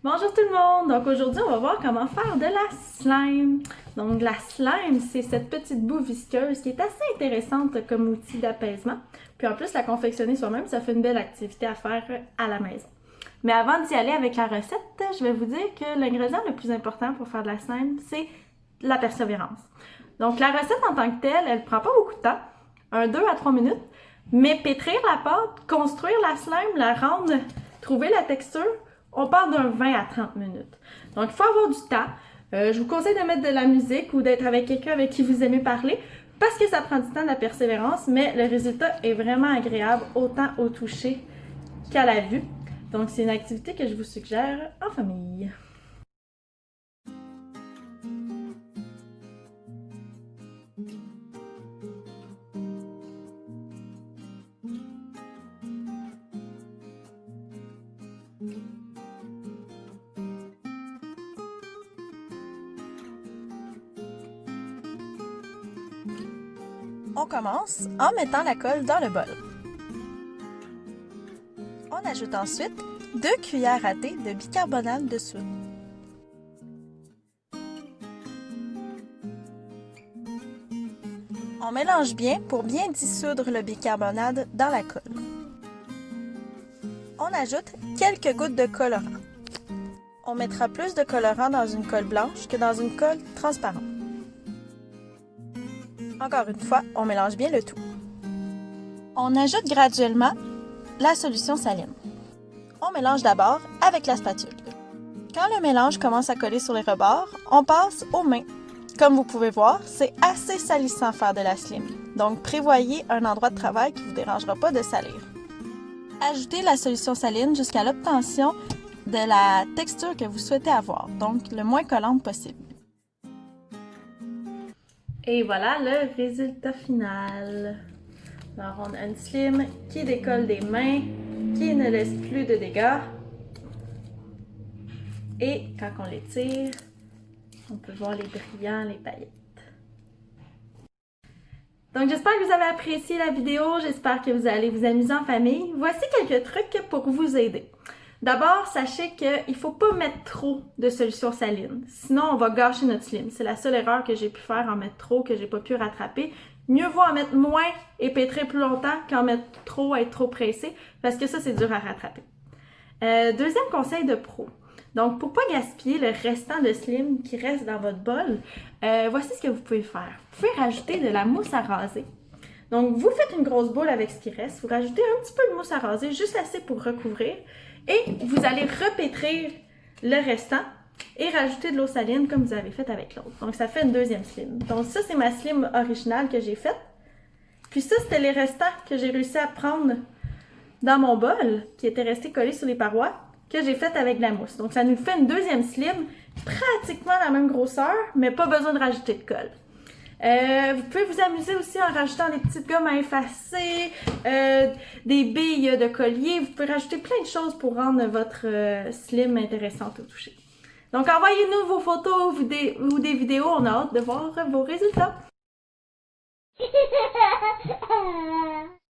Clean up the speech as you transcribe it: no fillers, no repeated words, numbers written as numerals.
Bonjour tout le monde! Donc aujourd'hui, on va voir comment faire de la slime. Donc la slime, c'est cette petite boue visqueuse qui est assez intéressante comme outil d'apaisement. Puis en plus, la confectionner soi-même, ça fait une belle activité à faire à la maison. Mais avant d'y aller avec la recette, je vais vous dire que l'ingrédient le plus important pour faire de la slime, c'est la persévérance. Donc la recette en tant que telle, elle prend pas beaucoup de temps, 2 à 3 minutes, mais pétrir la pâte, construire la slime, la rendre, trouver la texture, on parle d'un 20 à 30 minutes. Donc, il faut avoir du temps. Je vous conseille de mettre de la musique ou d'être avec quelqu'un avec qui vous aimez parler parce que ça prend du temps, de la persévérance, mais le résultat est vraiment agréable autant au toucher qu'à la vue. Donc, c'est une activité que je vous suggère en famille. On commence en mettant la colle dans le bol. On ajoute ensuite 2 cuillères à thé de bicarbonate de soude. On mélange bien pour bien dissoudre le bicarbonate dans la colle. On ajoute quelques gouttes de colorant. On mettra plus de colorant dans une colle blanche que dans une colle transparente. Encore une fois, on mélange bien le tout. On ajoute graduellement la solution saline. On mélange d'abord avec la spatule. Quand le mélange commence à coller sur les rebords, on passe aux mains. Comme vous pouvez voir, c'est assez salissant faire de la slime. Donc prévoyez un endroit de travail qui ne vous dérangera pas de salir. Ajoutez la solution saline jusqu'à l'obtention de la texture que vous souhaitez avoir, donc le moins collante possible. Et voilà le résultat final. Alors on a une slime qui décolle des mains, qui ne laisse plus de dégâts. Et quand on l'étire, on peut voir les brillants, les paillettes. Donc j'espère que vous avez apprécié la vidéo, j'espère que vous allez vous amuser en famille. Voici quelques trucs pour vous aider. D'abord, sachez qu'il ne faut pas mettre trop de solution saline, sinon on va gâcher notre slime. C'est la seule erreur que j'ai pu faire, en mettre trop, que j'ai pas pu rattraper. Mieux vaut en mettre moins et pétrir plus longtemps qu'en mettre trop, être trop pressé, parce que ça c'est dur à rattraper. Deuxième conseil de pro. Donc, pour ne pas gaspiller le restant de slime qui reste dans votre bol, voici ce que vous pouvez faire. Vous pouvez rajouter de la mousse à raser. Donc, vous faites une grosse boule avec ce qui reste, vous rajoutez un petit peu de mousse à raser, juste assez pour recouvrir, et vous allez repétrir le restant et rajouter de l'eau saline comme vous avez fait avec l'autre. Donc, ça fait une deuxième slime. Donc, ça, c'est ma slime originale que j'ai faite. Puis ça, c'était les restants que j'ai réussi à prendre dans mon bol, qui étaient restés collés sur les parois, que j'ai fait avec de la mousse. Donc, ça nous fait une deuxième slime, pratiquement la même grosseur, mais pas besoin de rajouter de colle. Vous pouvez vous amuser aussi en rajoutant des petites gommes à effacer, des billes de collier. Vous pouvez rajouter plein de choses pour rendre votre slime intéressante au toucher. Donc, envoyez-nous vos photos ou des vidéos. On a hâte de voir vos résultats.